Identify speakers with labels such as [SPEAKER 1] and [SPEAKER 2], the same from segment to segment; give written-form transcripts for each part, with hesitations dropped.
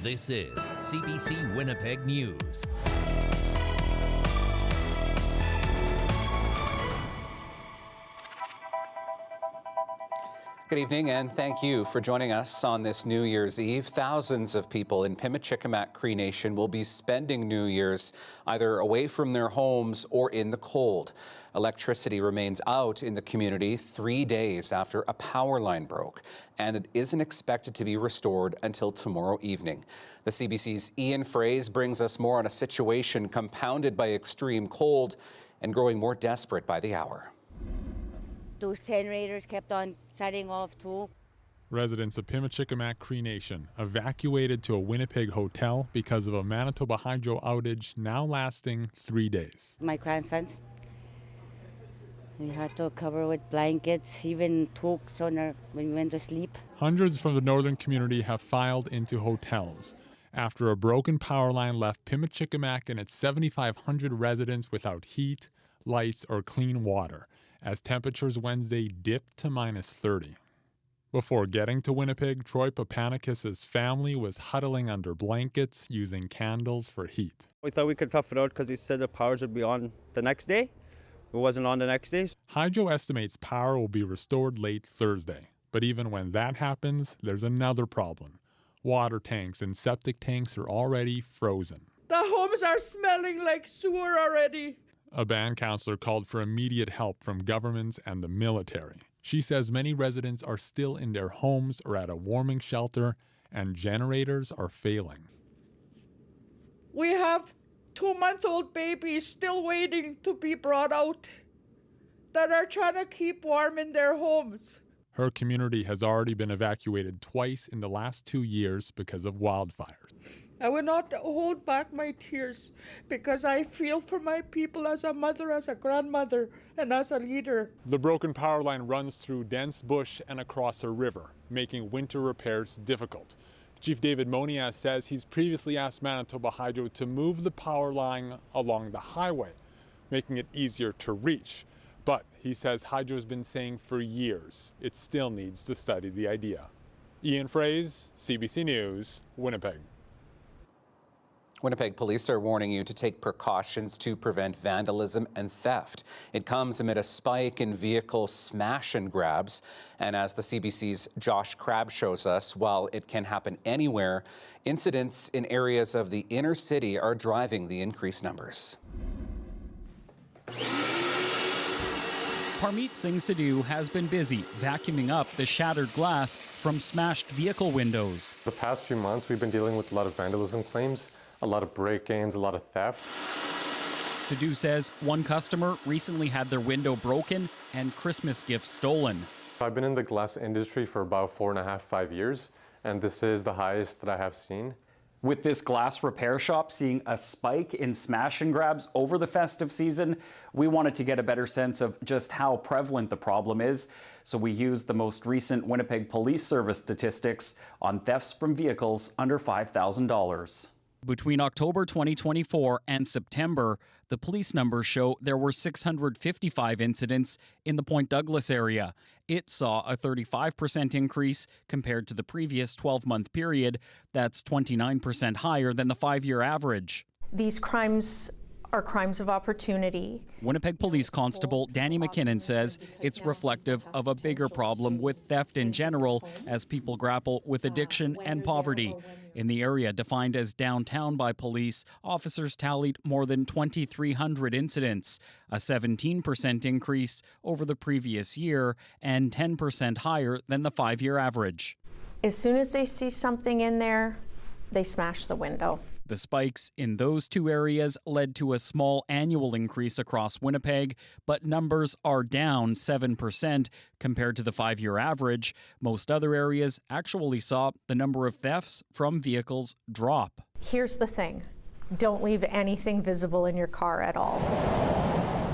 [SPEAKER 1] This is CBC Winnipeg News.
[SPEAKER 2] Good evening, and thank you for joining us on this New Year's Eve. Thousands of people in Pimicikamak Cree Nation will be spending New Year's either away from their homes or in the cold. Electricity remains out in the community 3 days after a power line broke, and it isn't expected to be restored until tomorrow evening. The CBC's Ian Fraze brings us more on a situation compounded by extreme cold and growing more desperate by the hour.
[SPEAKER 3] Those generators kept on setting off too.
[SPEAKER 4] Residents of Pimicikamak Cree Nation evacuated to a Winnipeg hotel because of a Manitoba hydro outage now lasting 3 days.
[SPEAKER 3] My grandsons, we had to cover with blankets, even toques on when we went to sleep.
[SPEAKER 4] Hundreds from the northern community have filed into hotels after a broken power line left Pimicikamak and its 7,500 residents without heat, lights, or clean water, as temperatures Wednesday dipped to -30. Before getting to Winnipeg, Troy Papanicus' family was huddling under blankets using candles for heat.
[SPEAKER 5] We thought we could tough it out because he said the powers would be on the next day. It wasn't on the next day.
[SPEAKER 4] Hydro estimates power will be restored late Thursday. But even when that happens, there's another problem. Water tanks and septic tanks are already frozen.
[SPEAKER 6] The homes are smelling like sewer already.
[SPEAKER 4] A band councillor called for immediate help from governments and the military. She says many residents are still in their homes or at a warming shelter, and generators are failing.
[SPEAKER 6] We have 2-month-old babies still waiting to be brought out that are trying to keep warm in their homes.
[SPEAKER 4] Her community has already been evacuated twice in the last 2 years because of wildfires.
[SPEAKER 6] I will not hold back my tears because I feel for my people as a mother, as a grandmother, and as a leader.
[SPEAKER 4] The broken power line runs through dense bush and across a river, making winter repairs difficult. Chief David Moniaz says he's previously asked Manitoba Hydro to move the power line along the highway, making it easier to reach. But he says Hydro's been saying for years it still needs to study the idea. Ian Fraze, CBC News, Winnipeg.
[SPEAKER 2] Winnipeg police are warning you to take precautions to prevent vandalism and theft. It comes amid a spike in vehicle smash and grabs. And as the CBC's Josh Crabb shows us, while it can happen anywhere, incidents in areas of the inner city are driving the increased numbers.
[SPEAKER 7] Parmeet Singh Sidhu has been busy vacuuming up the shattered glass from smashed vehicle windows.
[SPEAKER 8] The past few months, we've been dealing with a lot of vandalism claims, a lot of break-ins, a lot of theft.
[SPEAKER 7] Sidhu says one customer recently had their window broken and Christmas gifts stolen.
[SPEAKER 8] I've been in the glass industry for about 4.5, 5 years, and this is the highest that I have seen.
[SPEAKER 9] With this glass repair shop seeing a spike in smash and grabs over the festive season, we wanted to get a better sense of just how prevalent the problem is. So we used the most recent Winnipeg Police Service statistics on thefts from vehicles under $5,000.
[SPEAKER 7] Between October 2024 and September, the police numbers show there were 655 incidents in the Point Douglas area. It saw a 35% increase compared to the previous 12-month period. That's 29% higher than the 5-year average.
[SPEAKER 10] These crimes are crimes of opportunity.
[SPEAKER 7] Winnipeg Police Constable Danny McKinnon says it's reflective of a bigger problem with theft in general as people grapple with addiction and poverty. In the area defined as downtown by police, officers tallied more than 2,300 incidents, a 17% increase over the previous year and 10% higher than the 5-year average.
[SPEAKER 10] As soon as they see something in there, they smash the window.
[SPEAKER 7] The spikes in those two areas led to a small annual increase across Winnipeg, but numbers are down 7% compared to the 5-year average. Most other areas actually saw the number of thefts from vehicles drop.
[SPEAKER 10] Here's the thing. Don't leave anything visible in your car at all.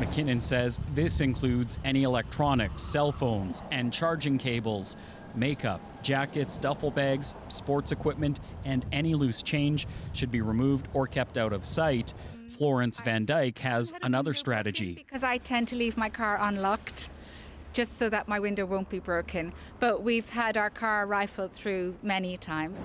[SPEAKER 7] McKinnon says this includes any electronics, cell phones, and charging cables. Makeup, jackets, duffel bags, sports equipment, and any loose change should be removed or kept out of sight. Florence Van Dyke has another strategy.
[SPEAKER 11] Because I tend to leave my car unlocked just so that my window won't be broken. But we've had our car rifled through many times.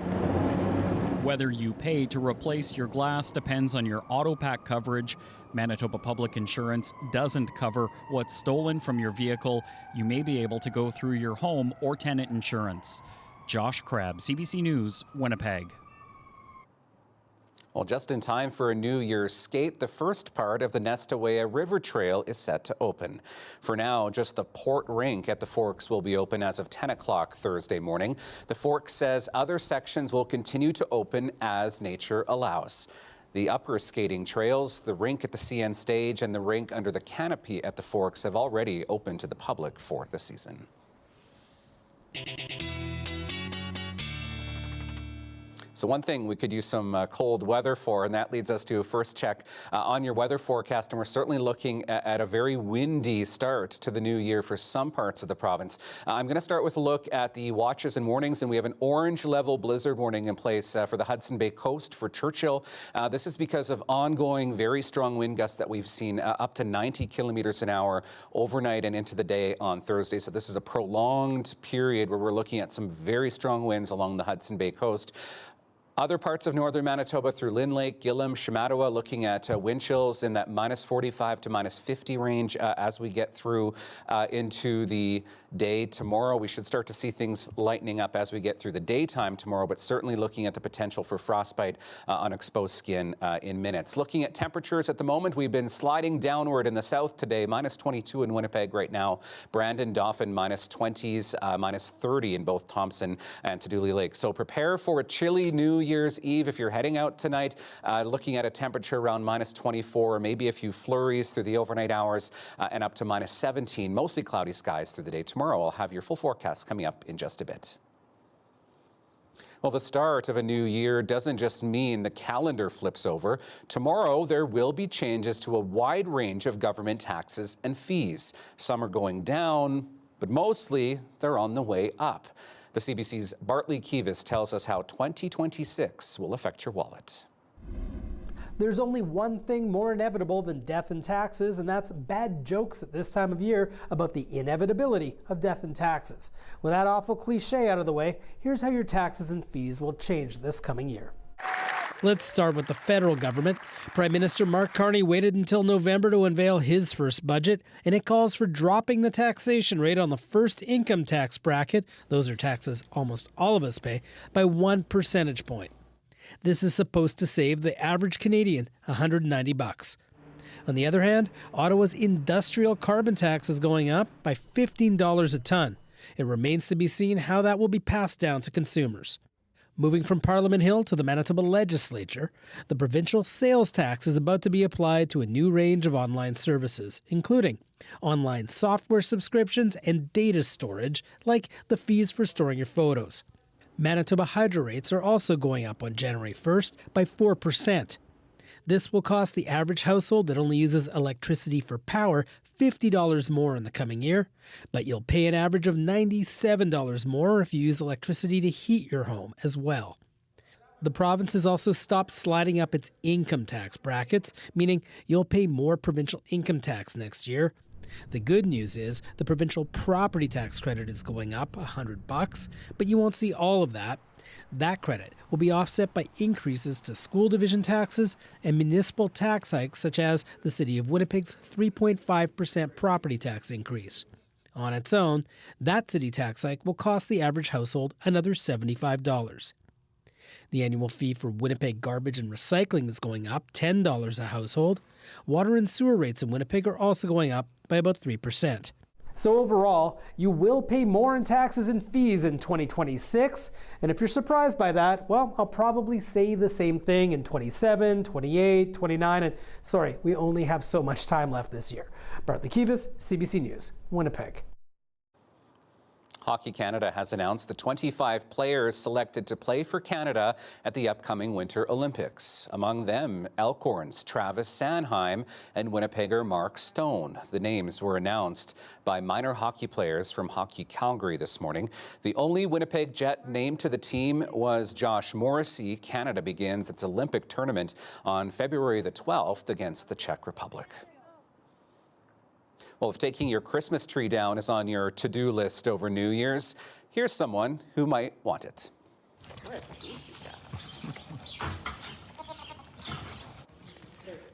[SPEAKER 7] Whether you pay to replace your glass depends on your AutoPack coverage. Manitoba Public Insurance doesn't cover what's stolen from your vehicle. You may be able to go through your home or tenant insurance. Josh Crabb, CBC News, Winnipeg.
[SPEAKER 2] Well, just in time for a New Year's skate, the first part of the Nestawaya River Trail is set to open. For now, just the port rink at the Forks will be open as of 10 o'clock Thursday morning. The Forks says other sections will continue to open as nature allows. The upper skating trails, the rink at the CN stage, and the rink under the canopy at the Forks have already opened to the public for the season. So one thing we could use some cold weather for, and that leads us to a first check on your weather forecast. And we're certainly looking at a very windy start to the new year for some parts of the province. I'm going to start with a look at the watches and warnings, and we have an orange level blizzard warning in place for the Hudson Bay coast for Churchill. This is because of ongoing very strong wind gusts that we've seen up to 90 kilometers an hour overnight and into the day on Thursday. So this is a prolonged period where we're looking at some very strong winds along the Hudson Bay coast. Other parts of northern Manitoba through Lynn Lake, Gillam, Shamattawa, looking at wind chills in that minus 45 to minus 50 range as we get through into the day tomorrow. We should start to see things lightening up as we get through the daytime tomorrow, but certainly looking at the potential for frostbite on exposed skin in minutes. Looking at temperatures at the moment, we've been sliding downward in the south today, minus 22 in Winnipeg right now. Brandon, Dauphin, minus 20s, minus 30 in both Thompson and Tadoule Lake. So prepare for a chilly New Year's Eve if you're heading out tonight, looking at a temperature around minus 24, or maybe a few flurries through the overnight hours and up to minus 17. Mostly cloudy skies through the day tomorrow. I'll have your full forecast coming up in just a bit. Well, the start of a new year doesn't just mean the calendar flips over. Tomorrow, there will be changes to a wide range of government taxes and fees. Some are going down, but mostly they're on the way up. The CBC's Bartley Kivas tells us how 2026 will affect your wallet.
[SPEAKER 12] There's only one thing more inevitable than death and taxes, and that's bad jokes at this time of year about the inevitability of death and taxes. With that awful cliche out of the way, here's how your taxes and fees will change this coming year. Let's start with the federal government. Prime Minister Mark Carney waited until November to unveil his first budget, and it calls for dropping the taxation rate on the first income tax bracket, those are taxes almost all of us pay, by 1 percentage point. This is supposed to save the average Canadian $190. On the other hand, Ottawa's industrial carbon tax is going up by $15 a ton. It remains to be seen how that will be passed down to consumers. Moving from Parliament Hill to the Manitoba Legislature, the provincial sales tax is about to be applied to a new range of online services, including online software subscriptions and data storage, like the fees for storing your photos. Manitoba hydro rates are also going up on January 1st by 4%. This will cost the average household that only uses electricity for power $50 more in the coming year, but you'll pay an average of $97 more if you use electricity to heat your home as well. The province has also stopped sliding up its income tax brackets, meaning you'll pay more provincial income tax next year. The good news is the provincial property tax credit is going up $100, but you won't see all of that. That credit will be offset by increases to school division taxes and municipal tax hikes, such as the City of Winnipeg's 3.5% property tax increase. On its own, that city tax hike will cost the average household another $75. The annual fee for Winnipeg garbage and recycling is going up $10 a household. Water and sewer rates in Winnipeg are also going up by about 3%. So overall, you will pay more in taxes and fees in 2026. And if you're surprised by that, well, I'll probably say the same thing in 27, 28, 29, and sorry, we only have so much time left this year. Bartley Kivas, CBC News, Winnipeg.
[SPEAKER 2] Hockey Canada has announced the 25 players selected to play for Canada at the upcoming Winter Olympics. Among them, Elkhorn's Travis Sanheim and Winnipegger Mark Stone. The names were announced by minor hockey players from Hockey Calgary this morning. The only Winnipeg Jet named to the team was Josh Morrissey. Canada begins its Olympic tournament on February the 12th against the Czech Republic. Well, if taking your Christmas tree down is on your to-do list over New Year's, here's someone who might want it.
[SPEAKER 13] Oh, that's tasty stuff.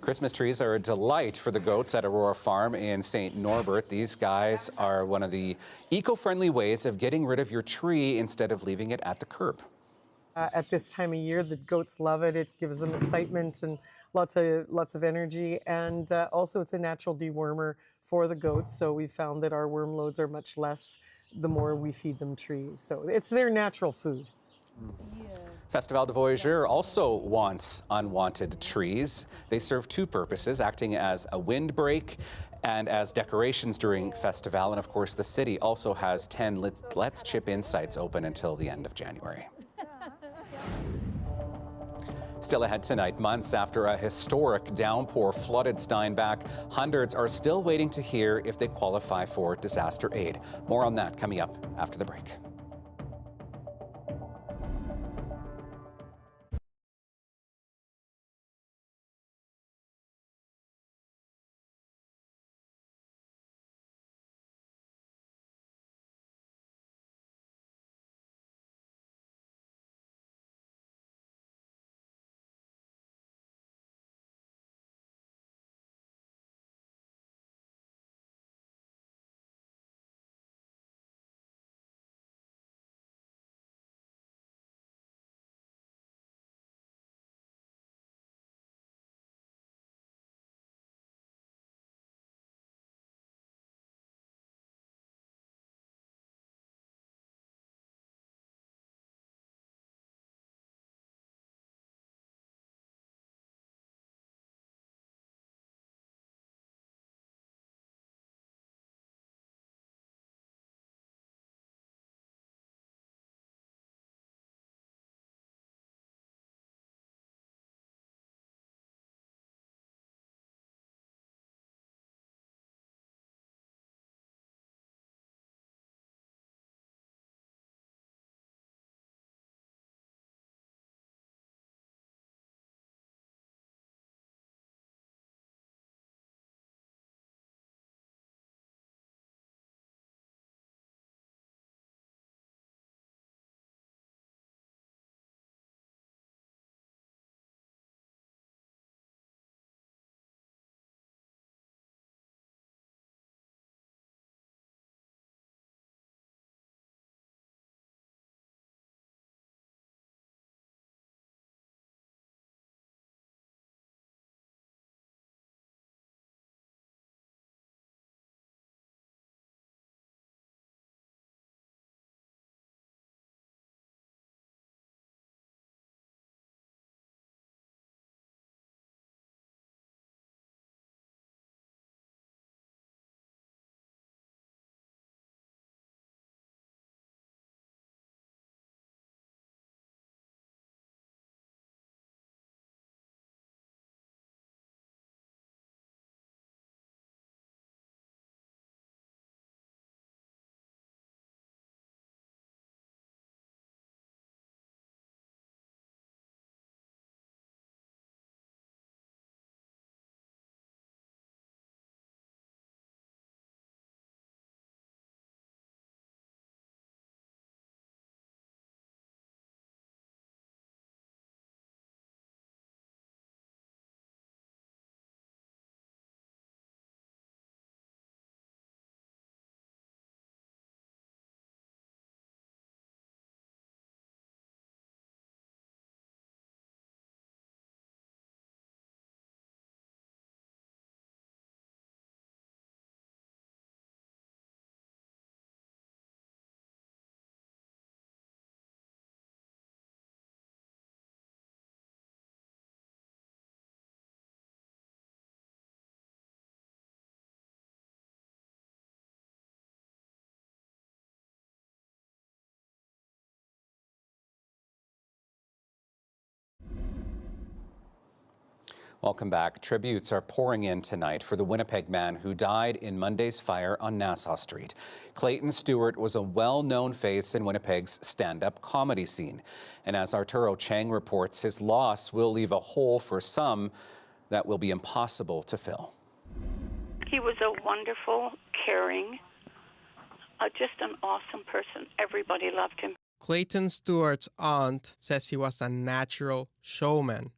[SPEAKER 2] Christmas trees are a delight for the goats at Aurora Farm in St. Norbert. These guys are one of the eco-friendly ways of getting rid of your tree instead of leaving it at the curb.
[SPEAKER 13] At this time of year, the goats love it. It gives them excitement and lots of energy, and also it's a natural dewormer for the goats. So we found that our worm loads are much less the more we feed them trees. So it's their natural food.
[SPEAKER 2] Festival de Voyageur also wants unwanted trees. They serve two purposes, acting as a windbreak and as decorations during Festival. And of course, the city also has 10 Let's Chip In sites open until the end of January. Still ahead tonight, months after a historic downpour flooded Steinbach, hundreds are still waiting to hear if they qualify for disaster aid. More on that coming up after the break. Welcome back. Tributes are pouring in tonight for the Winnipeg man who died in Monday's fire on Nassau Street. Clayton Stewart was a well-known face in Winnipeg's stand-up comedy scene. And as Arturo Chang reports, his loss will leave a hole for some that will be impossible to fill.
[SPEAKER 14] He was a wonderful, caring, just an awesome person. Everybody loved him.
[SPEAKER 15] Clayton Stewart's aunt says he was a natural showman.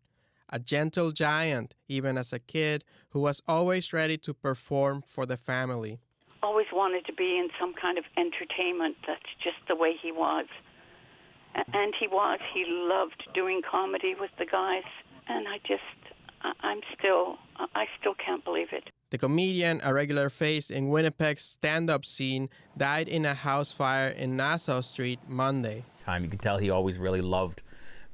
[SPEAKER 15] a gentle giant, even as a kid, who was always ready to perform for the family.
[SPEAKER 14] Always wanted to be in some kind of entertainment. That's just the way he was. And he loved doing comedy with the guys. And I still can't believe it.
[SPEAKER 15] The comedian, a regular face in Winnipeg's stand-up scene, died in a house fire in Nassau Street Monday.
[SPEAKER 16] You could tell he always really loved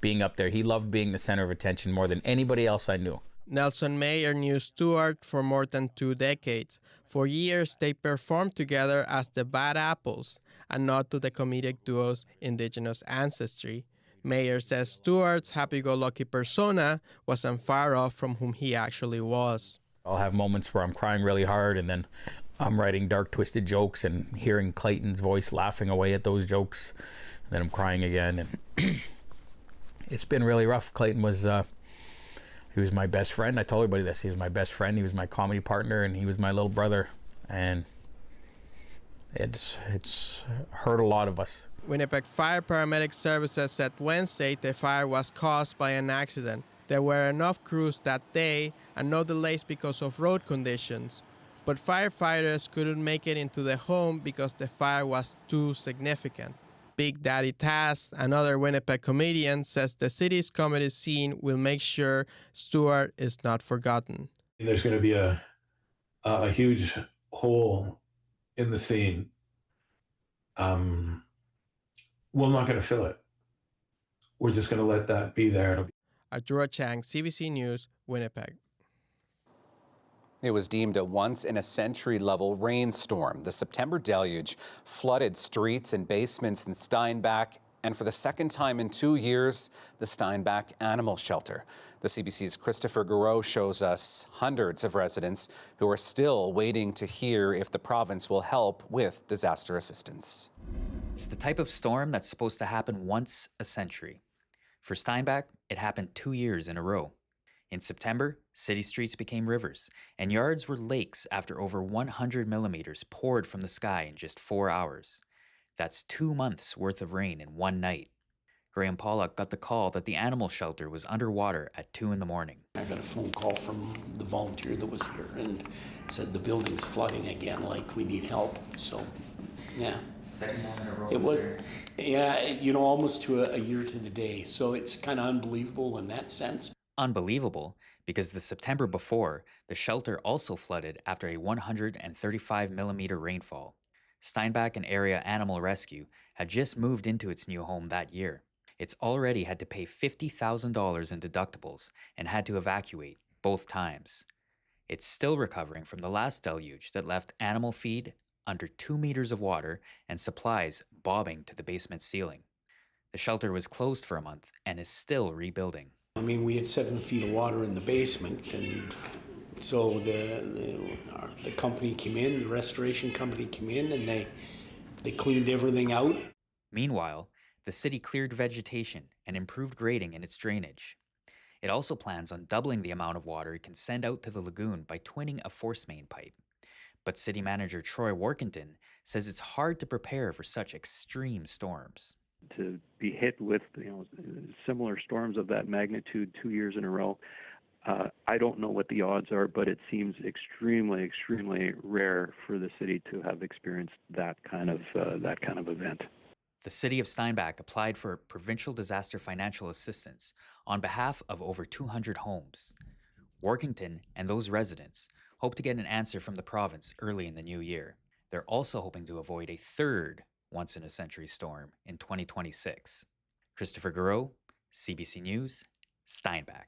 [SPEAKER 16] being up there. He loved being the center of attention more than anybody else I knew.
[SPEAKER 15] Nelson Mayer knew Stewart for more than 2 decades. For years, they performed together as the Bad Apples, a nod to the comedic duo's Indigenous ancestry. Mayer says Stewart's happy-go-lucky persona wasn't far off from whom he actually was.
[SPEAKER 16] I'll have moments where I'm crying really hard, and then I'm writing dark, twisted jokes and hearing Clayton's voice laughing away at those jokes. And then I'm crying again, and it's been really rough. Clayton was he was my best friend. I told everybody this. He was my best friend. He was my comedy partner, and he was my little brother. And it's hurt a lot of us.
[SPEAKER 15] Winnipeg Fire Paramedic Services said Wednesday the fire was caused by an accident. There were enough crews that day and no delays because of road conditions. But firefighters couldn't make it into the home because the fire was too significant. Big Daddy Taz, another Winnipeg comedian, says the city's comedy scene will make sure Stewart is not forgotten.
[SPEAKER 17] There's going to be a huge hole in the scene. We're not going to fill it. We're just going to let that be there.
[SPEAKER 15] Arturo Chang, CBC News, Winnipeg.
[SPEAKER 2] It was deemed a once-in-a-century level rainstorm. The September deluge flooded streets and basements in Steinbach, and for the second time in 2 years, the Steinbach Animal Shelter. The CBC's Christopher Garreau shows us hundreds of residents who are still waiting to hear if the province will help with disaster assistance.
[SPEAKER 18] It's the type of storm that's supposed to happen once a century. For Steinbach, it happened 2 years in a row. In September, city streets became rivers, and yards were lakes after over 100 millimeters poured from the sky in just 4 hours. That's 2 months' worth of rain in one night. Graham Pollock got the call that the animal shelter was underwater at 2 in the morning.
[SPEAKER 19] I got a phone call from the volunteer that was here and said the building's flooding again, like we need help. So, yeah.
[SPEAKER 18] Second one in a row.
[SPEAKER 19] It was, yeah, you know, almost to a year to the day. So it's kind of unbelievable in that sense.
[SPEAKER 18] Unbelievable, because the September before, the shelter also flooded after a 135 millimeter rainfall. Steinbach and Area Animal Rescue had just moved into its new home that year. It's already had to pay $50,000 in deductibles and had to evacuate both times. It's still recovering from the last deluge that left animal feed under 2 meters of water and supplies bobbing to the basement ceiling. The shelter was closed for a month and is still rebuilding.
[SPEAKER 19] I mean, we had 7 feet of water in the basement, and so the company came in, the restoration company came in, and they cleaned everything out.
[SPEAKER 18] Meanwhile, the city cleared vegetation and improved grading in its drainage. It also plans on doubling the amount of water it can send out to the lagoon by twinning a force main pipe. But city manager Troy Workington says it's hard to prepare for such extreme storms.
[SPEAKER 20] To be hit with similar storms of that magnitude 2 years in a row, I don't know what the odds are, but it seems extremely, extremely rare for the city to have experienced that kind of event.
[SPEAKER 18] The city of Steinbach applied for provincial disaster financial assistance on behalf of over 200 homes. Workington and those residents hope to get an answer from the province early in the new year. They're also hoping to avoid a third once-in-a-century storm in 2026. Christopher Garreau, CBC News, Steinbach.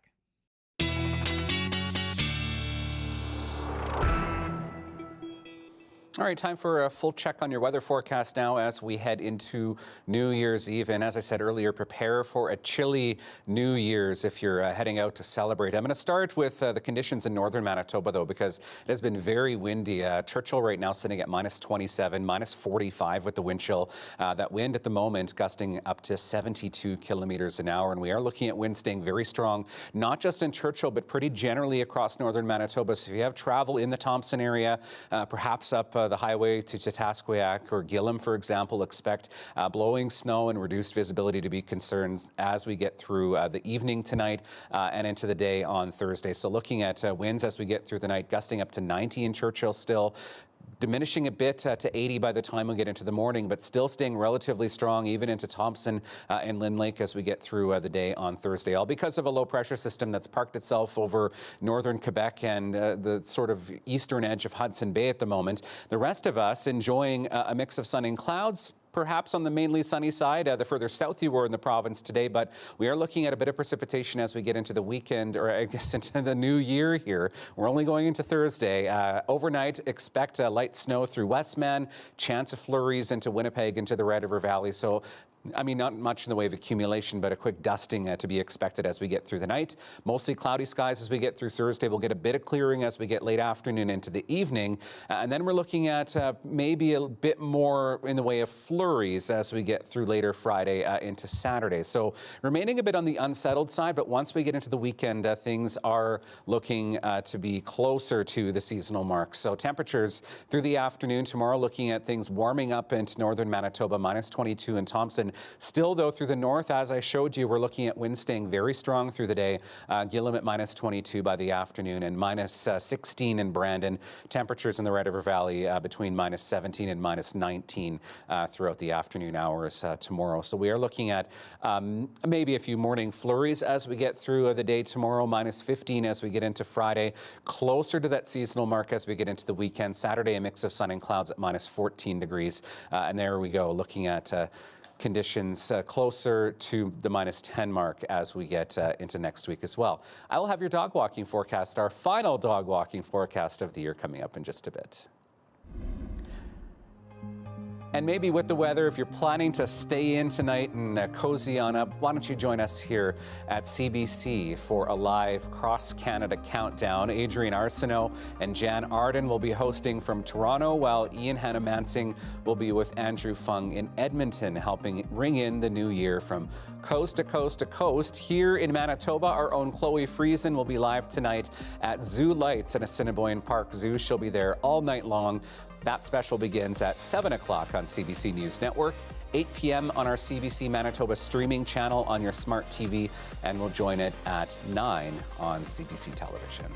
[SPEAKER 2] All right, time for a full check on your weather forecast now as we head into New Year's Eve. And as I said earlier, prepare for a chilly New Year's if you're heading out to celebrate. I'm going to start with the conditions in northern Manitoba, though, because it has been very windy. Churchill right now sitting at -27, -45 with the wind chill. That wind at the moment gusting up to 72 kilometers an hour. And we are looking at wind staying very strong, not just in Churchill, but pretty generally across northern Manitoba. So if you have travel in the Thompson area, perhaps up the highway to Titasqueac or Gillam, for example, expect blowing snow and reduced visibility to be concerns as we get through the evening tonight and into the day on Thursday. So looking at winds as we get through the night, gusting up to 90 in Churchill still, diminishing a bit to 80 by the time we get into the morning, but still staying relatively strong even into Thompson and Lynn Lake as we get through the day on Thursday, all because of a low pressure system that's parked itself over northern Quebec and the sort of eastern edge of Hudson Bay at the moment. The rest of us enjoying a mix of sun and clouds, perhaps on the mainly sunny side, the further south you were in the province today, but we are looking at a bit of precipitation as we get into the weekend, or I guess into the new year here. We're only going into Thursday. Overnight, expect light snow through Westman, chance of flurries into Winnipeg, into the Red River Valley. So I mean, not much in the way of accumulation, but a quick dusting to be expected as we get through the night. Mostly cloudy skies as we get through Thursday. We'll get a bit of clearing as we get late afternoon into the evening. And then we're looking at maybe a bit more in the way of flurries as we get through later Friday into Saturday. So remaining a bit on the unsettled side, but once we get into the weekend, things are looking to be closer to the seasonal mark. So temperatures through the afternoon tomorrow, looking at things warming up into northern Manitoba, minus 22 in Thompson. Still, though, through the north, as I showed you, we're looking at winds staying very strong through the day. Gillam at minus 22 by the afternoon and minus 16 in Brandon. Temperatures in the Red River Valley between minus 17 and minus 19 throughout the afternoon hours tomorrow. So we are looking at maybe a few morning flurries as we get through the day tomorrow, minus 15 as we get into Friday. Closer to that seasonal mark as we get into the weekend. Saturday, a mix of sun and clouds at minus 14 degrees. And there we go, looking at conditions closer to the minus 10 mark as we get into next week as well. I will have your dog walking forecast, our final dog walking forecast of the year, coming up in just a bit. And maybe with the weather, if you're planning to stay in tonight and cozy on up, why don't you join us here at CBC for a live cross-Canada countdown. Adrian Arsenault and Jan Arden will be hosting from Toronto, while Ian Hannah-Mansing will be with Andrew Fung in Edmonton, helping ring in the new year from coast to coast to coast. Here in Manitoba, our own Chloe Friesen will be live tonight at Zoo Lights at Assiniboine Park Zoo. She'll be there all night long. That special begins at 7 o'clock on CBC News Network, 8 p.m. on our CBC Manitoba streaming channel on your smart TV, and we'll join it at 9 on CBC Television.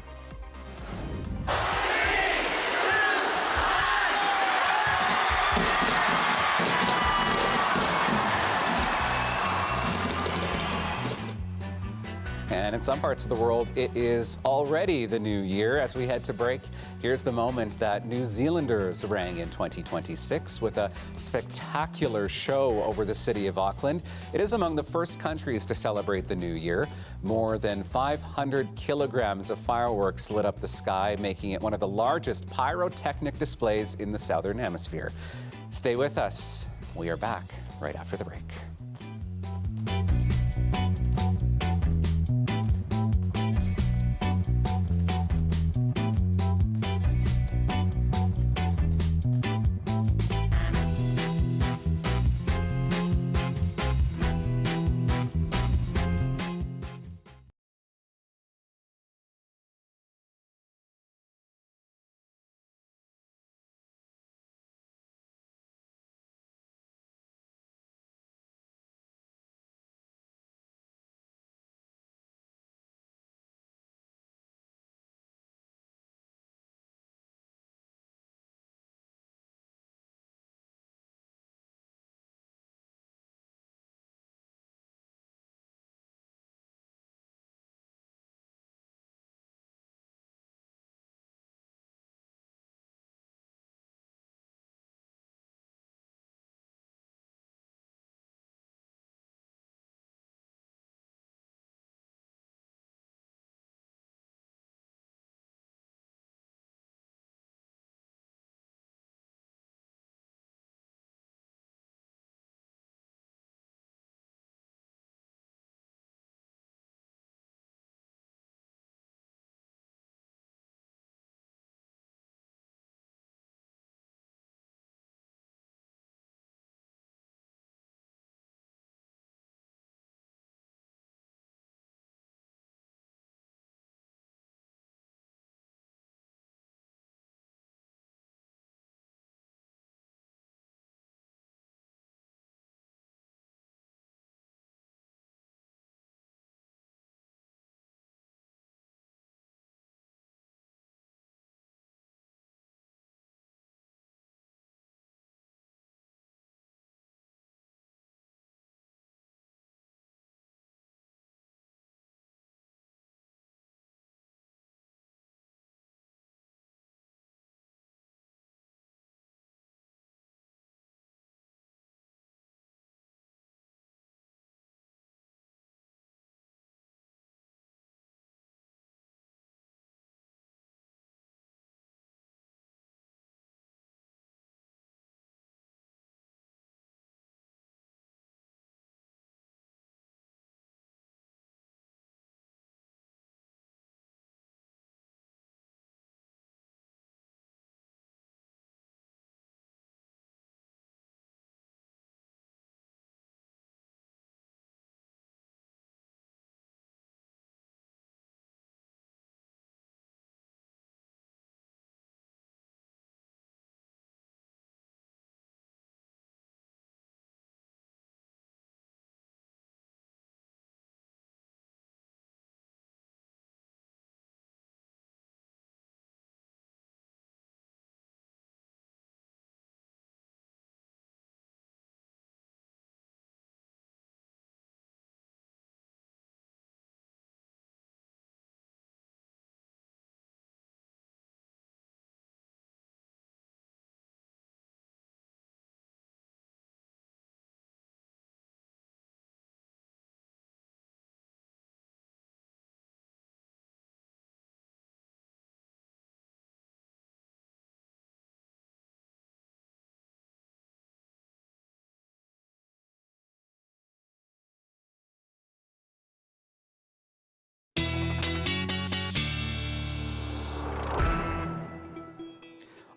[SPEAKER 2] And in some parts of the world, it is already the new year. As we head to break, here's the moment that New Zealanders rang in 2026 with a spectacular show over the city of Auckland. It is among the first countries to celebrate the new year. More than 500 kilograms of fireworks lit up the sky, making it one of the largest pyrotechnic displays in the Southern Hemisphere. Stay with us. We are back right after the break.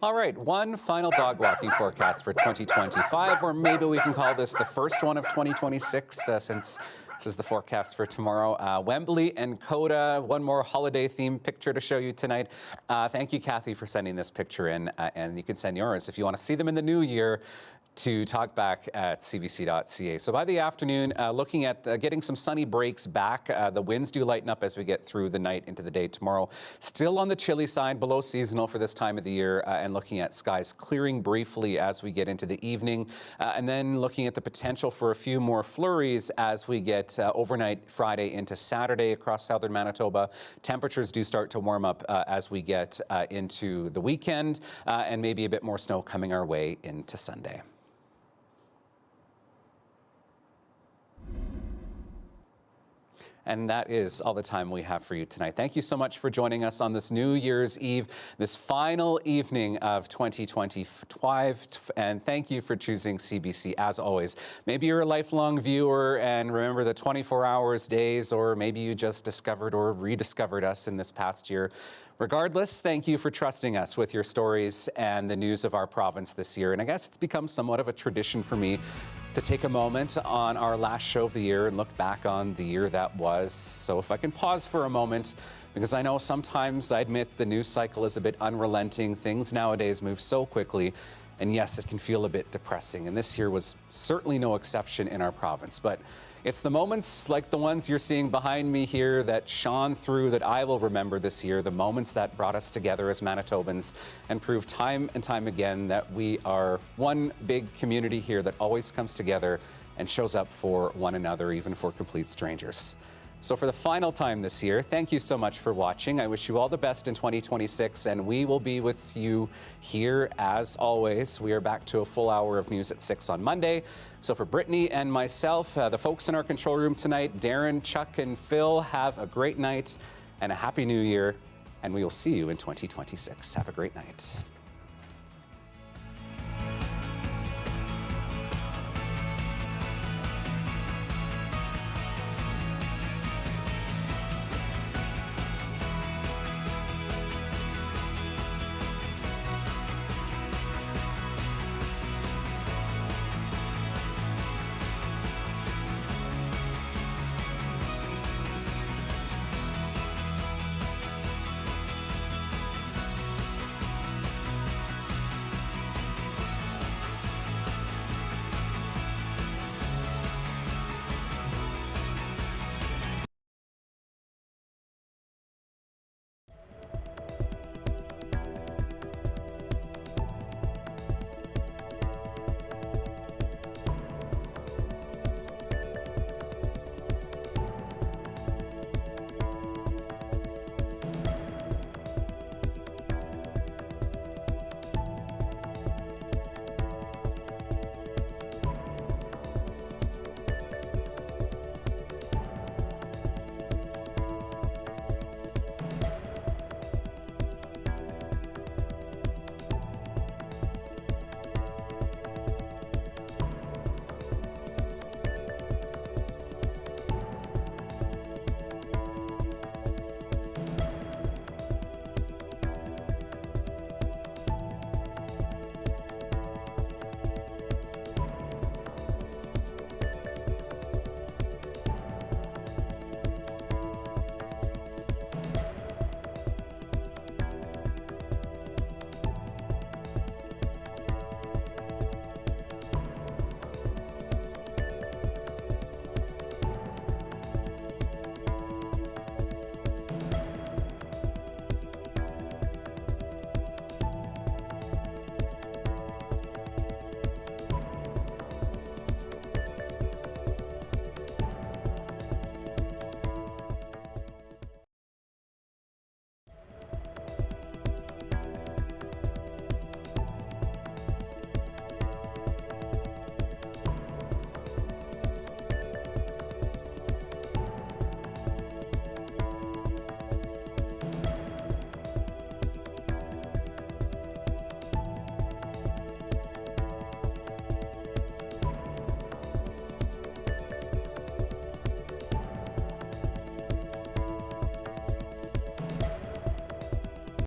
[SPEAKER 2] All right, one final dog walking forecast for 2025, or maybe we can call this the first one of 2026 since this is the forecast for tomorrow. Wembley and Coda, one more holiday-themed picture to show you tonight. Thank you, Kathy, for sending this picture in, and you can send yours if you want to see them in the new year to talkback at cbc.ca. So by the afternoon, looking at getting some sunny breaks back. The winds do lighten up as we get through the night into the day tomorrow. Still on the chilly side, below seasonal for this time of the year, and looking at skies clearing briefly as we get into the evening. And then looking at the potential for a few more flurries as we get overnight Friday into Saturday across southern Manitoba. Temperatures do start to warm up as we get into the weekend, and maybe a bit more snow coming our way into Sunday. And that is all the time we have for you tonight. Thank you so much for joining us on this New Year's Eve, this final evening of 2025. And thank you for choosing CBC as always. Maybe you're a lifelong viewer and remember the 24 hours days, or maybe you just discovered or rediscovered us in this past year. Regardless, thank you for trusting us with your stories and the news of our province this year. And I guess it's become somewhat of a tradition for me to take a moment on our last show of the year and look back on the year that was. So if I can pause for a moment, because I know sometimes, I admit, the news cycle is a bit unrelenting. Things nowadays move so quickly. And yes, it can feel a bit depressing. And this year was certainly no exception in our province. But it's the moments like the ones you're seeing behind me here that shone through that I will remember this year, the moments that brought us together as Manitobans and proved time and time again that we are one big community here that always comes together and shows up for one another, even for complete strangers. So for the final time this year, thank you so much for watching. I wish you all the best in 2026, and we will be with you here as always. We are back to a full hour of news at 6 on Monday. So for Brittany and myself, the folks in our control room tonight, Darren, Chuck, and Phil, have a great night and a happy new year, and we will see you in 2026. Have a great night.